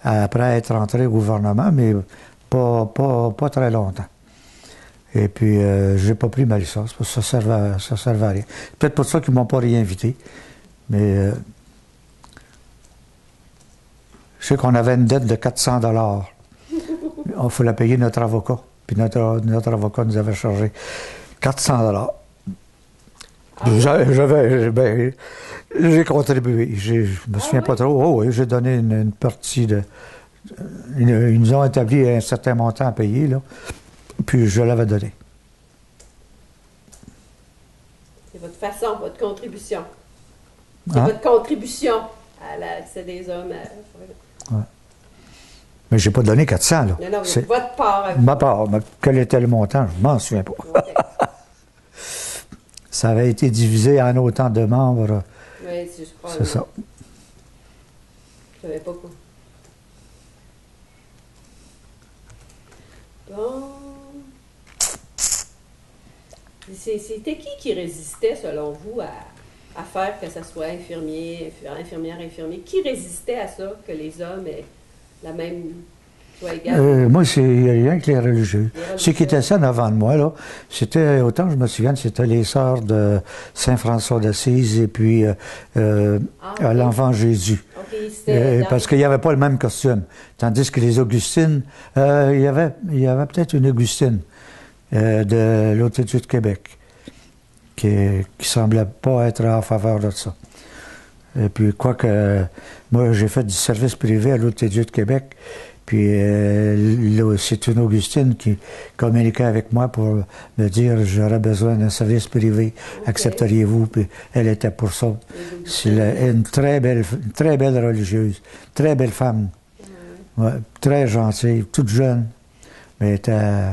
après être entré au gouvernement, mais pas très longtemps. Et puis, j'ai pas pris ma licence, parce que ça servait à rien. Peut-être pour ça qu'ils m'ont pas réinvité, mais je sais qu'on avait une dette de 400 $. Il fallait payer notre avocat. Puis notre avocat nous avait chargé 400 $. J'ai contribué. Je me souviens pas trop. Oh oui, j'ai donné une partie de... Ils nous ont établi un certain montant à payer, là. Puis je l'avais donné. C'est votre façon, votre contribution. C'est votre contribution à l'accès des hommes. Ouais. Mais j'ai pas donné 400, là. Non, c'est votre part. Ma part. Mais quel était le montant? Je m'en souviens pas. Okay. Ça avait été divisé en autant de membres. Oui, je crois. C'est ça. Je savais pas quoi. Bon. C'était qui résistait, selon vous, à faire que ça soit infirmière, infirmier? Qui résistait à ça, que les hommes aient la même... Moi, c'est rien que les religieux. Ceux qui étaient ça avant de moi, là, c'était, autant que je me souviens, c'était les sœurs de Saint-François d'Assise et puis l'enfant Jésus. Okay, parce qu'il n'y avait pas le même costume. Tandis que les Augustines, il y avait peut-être une Augustine de l'Hôtel-Dieu de Québec qui semblait pas être en faveur de ça. Et puis, quoique, moi, j'ai fait du service privé à l'Hôtel-Dieu de Québec. Puis c'est une Augustine qui communiquait avec moi pour me dire j'aurais besoin d'un service privé, okay. Accepteriez-vous? Puis elle était pour ça. C'est une très belle religieuse, très belle femme, ouais, très gentille, toute jeune, mais était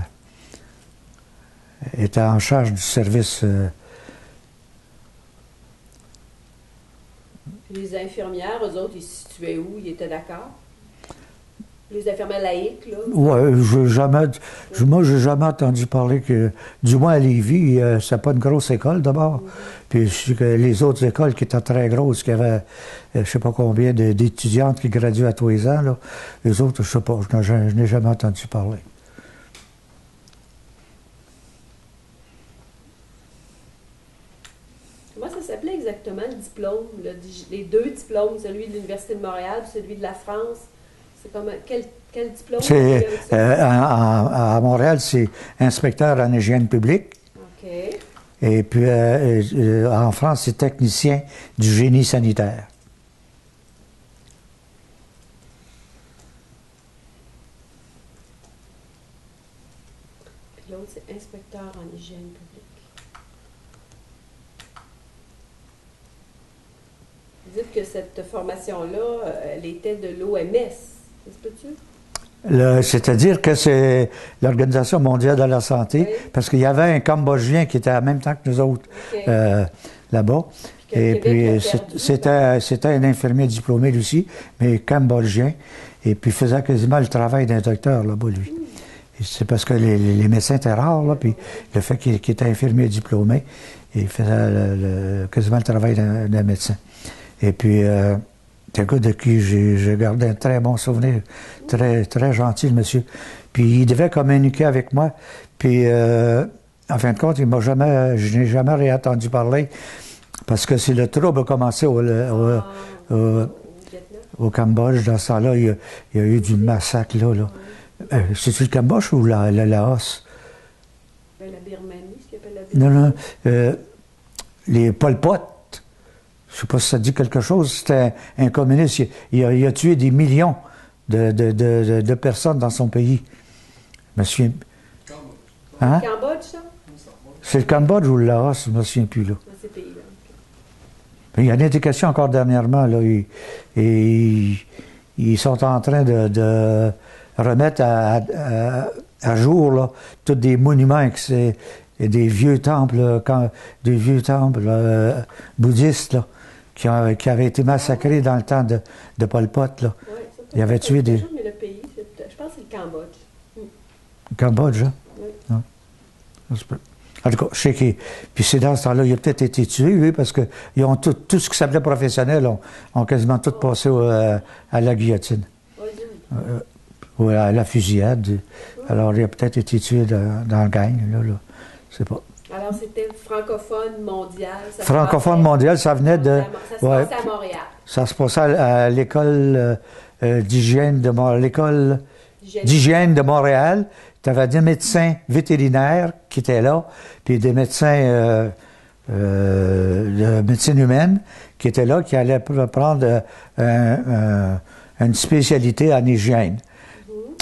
en charge du service. Les infirmières, eux autres, ils se situaient où? Ils étaient d'accord? Les infirmières laïques, là? Oui, moi, j'ai jamais entendu parler que, du moins à Lévis, c'est pas une grosse école d'abord. Puis je sais que les autres écoles qui étaient très grosses, qui avaient, je sais pas combien d'étudiantes qui graduaient à tous les ans, là, les autres, je sais pas, je n'ai jamais entendu parler. Comment ça s'appelait exactement le diplôme, les deux diplômes, celui de l'Université de Montréal et celui de la France? C'est comme quel diplôme? À Montréal, c'est inspecteur en hygiène publique. OK. Et puis en France, c'est technicien du génie sanitaire. Puis l'autre, c'est inspecteur en hygiène publique. Vous dites que cette formation-là, elle était de l'OMS. C'est-à-dire que c'est l'Organisation mondiale de la santé, oui. Parce qu'il y avait un Cambodgien qui était en même temps que nous autres, okay. Là-bas. Et puis c'était un infirmier diplômé lui aussi, mais Cambodgien, et puis faisait quasiment le travail d'un docteur là-bas, lui. C'est parce que les médecins étaient rares, là, puis le fait qu'il était infirmier diplômé, il faisait quasiment le travail d'un médecin. Et puis... c'est un gars de qui j'ai gardé un très bon souvenir, très, très gentil, le monsieur. Puis il devait communiquer avec moi. Puis, en fin de compte, je n'ai jamais réentendu parler parce que c'est le trouble a commencé au Cambodge. Dans ce temps-là, il y a eu du massacre, là. C'est-tu le Cambodge ou la Laos? La Birmanie, ce qu'il appelle la Birmanie. Non, les Pol Pot. Je ne sais pas si ça dit quelque chose. C'était un communiste. Il a tué des millions de personnes dans son pays. Je me souviens. Hein? Le Cambodge, ça? C'est le Cambodge ou le Laos, je ne me souviens plus, là. Dans ces pays-là. Il y a une indication encore dernièrement, là. Ils sont en train de remettre à jour, là, tous des monuments, des vieux temples, bouddhistes, là. Qui avaient été massacrés dans le temps de Pol Pot, là. Oui, il avait tué des... Mais le pays, je pense que c'est le Cambodge. Le Cambodge, hein? Oui. Ouais. En tout cas, je sais qu'il... Puis c'est dans ce temps-là, il a peut-être été tué, lui, parce que ils ont tout ce qui s'appelait professionnel, ont quasiment tout passé à la guillotine. Oui, Ou à la fusillade. Alors, il a peut-être été tué dans le gang, là. Je sais pas. Alors, c'était francophone mondial. Francophone mondial, ça venait de... Ça se passait à Montréal. Ça se passait à l'école d'hygiène de l'école d'hygiène de Montréal. Tu avais des médecins vétérinaires qui étaient là, puis des médecins de médecine humaine qui étaient là, qui allaient prendre une spécialité en hygiène.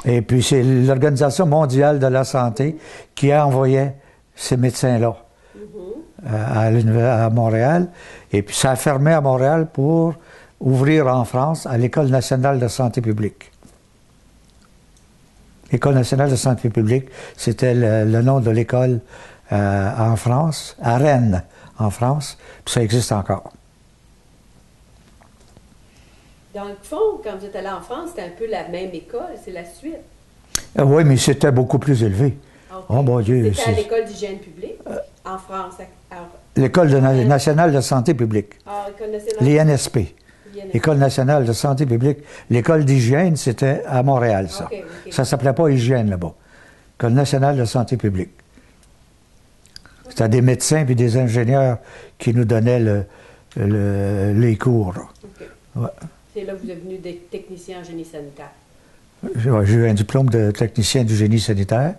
Et puis c'est l'Organisation mondiale de la santé qui a envoyé ces médecins-là à Montréal. Et puis ça a fermé à Montréal pour ouvrir en France à l'École nationale de santé publique. L'École nationale de santé publique, c'était le nom de l'école en France, à Rennes, en France, puis ça existe encore. Dans le fond, quand vous êtes allé en France, c'était un peu la même école, c'est la suite. Oui, mais c'était beaucoup plus élevé. Okay. Oh mon Dieu! C'était à l'École d'hygiène publique, en France. L'École nationale de santé publique. Ah, l'École nationale. L'INSP. L'École nationale de santé publique. L'école d'hygiène, c'était à Montréal, ça. Okay. Ça ne s'appelait pas hygiène, là-bas. École nationale de santé publique. C'était des médecins puis des ingénieurs qui nous donnaient les cours. Okay. Ouais. C'est là que vous êtes venu technicien en génie sanitaire. J'ai eu un diplôme de technicien du génie sanitaire.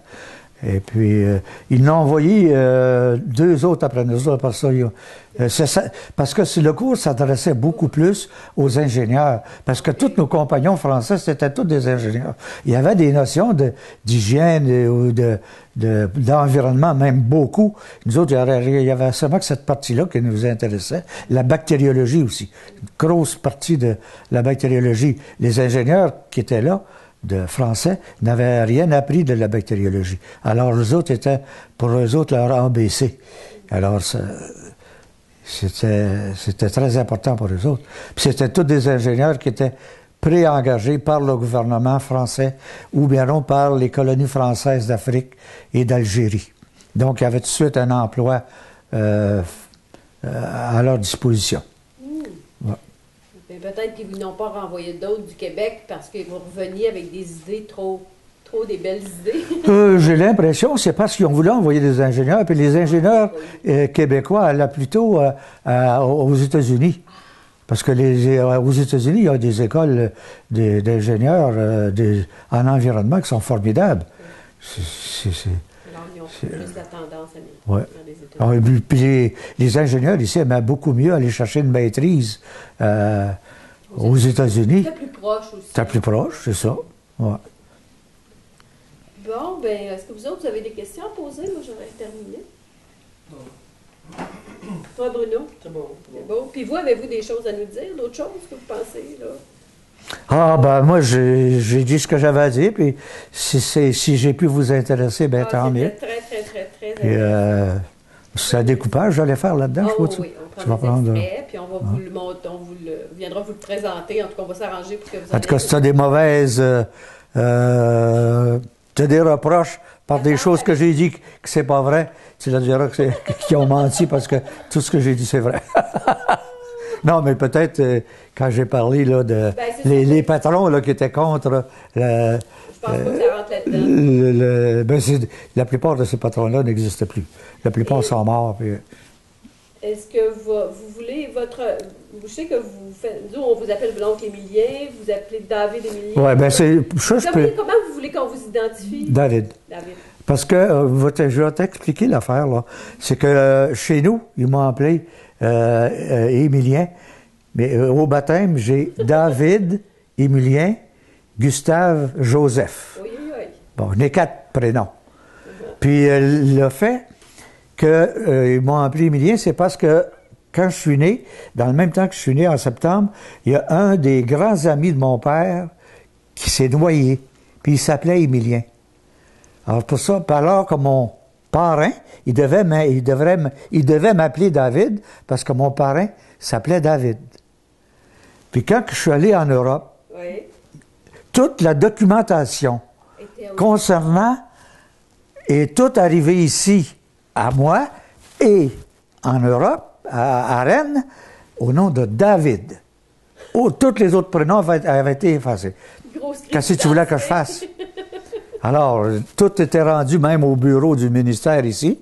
Et puis, ils l'ont envoyé 2 autres après nous autres. Parce que le cours s'adressait beaucoup plus aux ingénieurs. Parce que tous nos compagnons français, c'était tous des ingénieurs. Il y avait des notions d'hygiène ou d'environnement, même beaucoup. Nous autres, il y avait seulement que cette partie-là qui nous intéressait. La bactériologie aussi. Une grosse partie de la bactériologie. Les ingénieurs qui étaient là, de français, n'avaient rien appris de la bactériologie. Alors, les autres étaient, pour eux autres, leur ABC. Alors, c'était très important pour eux autres. Puis c'était tous des ingénieurs qui étaient pré-engagés par le gouvernement français ou bien non par les colonies françaises d'Afrique et d'Algérie. Donc, il y avait tout de suite un emploi à leur disposition. Ouais. Peut-être qu'ils n'ont pas renvoyé d'autres du Québec parce que vous reveniez avec des idées trop des belles idées. J'ai l'impression que c'est parce qu'ils ont voulu envoyer des ingénieurs, puis les ingénieurs québécois allaient plutôt aux États-Unis. Parce que aux États-Unis, il y a des écoles d'ingénieurs en environnement qui sont formidables. Alors, ils ont plus la tendance à ouais. Dans les États-Unis. Puis les ingénieurs ici aimaient beaucoup mieux aller chercher une maîtrise aux États-Unis. C'était plus proche aussi. C'était plus proche, c'est ça. Ouais. Bon, bien, est-ce que vous autres, vous avez des questions à poser? Moi, j'aurais terminé. Toi, Bruno? C'est bon. C'est beau. Puis vous, avez-vous des choses à nous dire, d'autres choses que vous pensez, là? Ah, ben moi, j'ai dit ce que j'avais à dire, puis si j'ai pu vous intéresser, ben tant mieux. Très Puis, c'est un découpage, j'allais faire là-dedans, je crois. Oui, on prend des extraits, puis on va vous le montrer, on viendra vous le présenter. En tout cas, on va s'arranger pour que vous en tout cas, si tu as des mauvaises... tu as des reproches par des choses que j'ai dit que c'est pas vrai, tu leur diras qu'ils ont menti parce que tout ce que j'ai dit, c'est vrai. Non, mais peut-être quand j'ai parlé là, les patrons là, qui étaient contre... Je pense pas que ça rentre là-dedans. La plupart de ces patrons-là n'existent plus. La plupart sont morts. Puis... Est-ce que vous voulez votre... Je sais que vous faites... Nous, on vous appelle l'oncle Émilien, vous appelez David Émilien. Oui, bien c'est... Comment vous voulez qu'on vous identifie? David. Parce que, je vais t'expliquer l'affaire, là. C'est que chez nous, ils m'ont appelé Émilien, mais au baptême, j'ai David, Émilien, Gustave, Joseph. Oui. Bon, on est 4 prénoms. Puis le fait qu'ils m'ont appelé Émilien, c'est parce que quand je suis né, dans le même temps que je suis né en septembre, il y a un des grands amis de mon père qui s'est noyé, puis il s'appelait Émilien. Alors pour ça, alors que mon parrain, il devait m'appeler David, parce que mon parrain s'appelait David. Puis quand je suis allé en Europe, oui, toute la documentation concernant est tout arrivé ici à moi et en Europe, à Rennes, au nom de David. Tous les autres prénoms avaient été effacés. Qu'est-ce que tu voulais que je fasse? Alors, tout était rendu, même au bureau du ministère ici.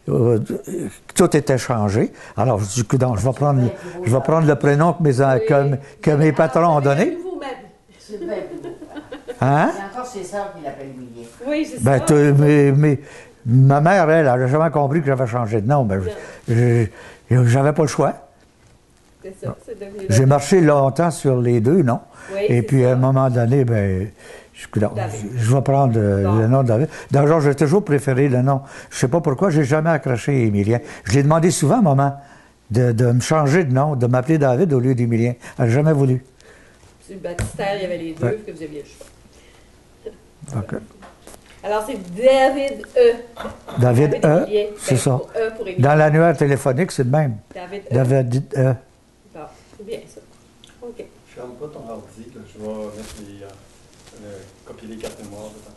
Tout était changé. Alors, du coup, je vais prendre le prénom que mes patrons ont donné. C'est bien beau. Hein? C'est encore ses sœurs qui l'appellent William. Oui, c'est Ben, ça. ma mère, elle n'a jamais compris que j'avais changé de nom. Ben, j'avais pas le choix. C'est ça, c'est devenu J'ai marché longtemps sur les deux noms. Oui, Et c'est puis, ça. à un moment donné, ben, je vais prendre le nom de David. D'ailleurs, j'ai toujours préféré le nom. Je ne sais pas pourquoi, j'ai jamais accroché Émilien. Je l'ai demandé souvent à maman de me changer de nom, de m'appeler David au lieu d'Émilien. Elle n'a jamais voulu. Sur le baptistère, il y avait les deux, que vous aviez le choix. Okay. Alors, c'est David E. David E, Émilien. c'est Ben, ça. pour E pour Émilien. Dans l'annuaire téléphonique, c'est le même. David E. David E. Bon, c'est bien ça. OK. Je ferme pas ton ordi, là. Je vais mettre copier les cartes mémoire dedans.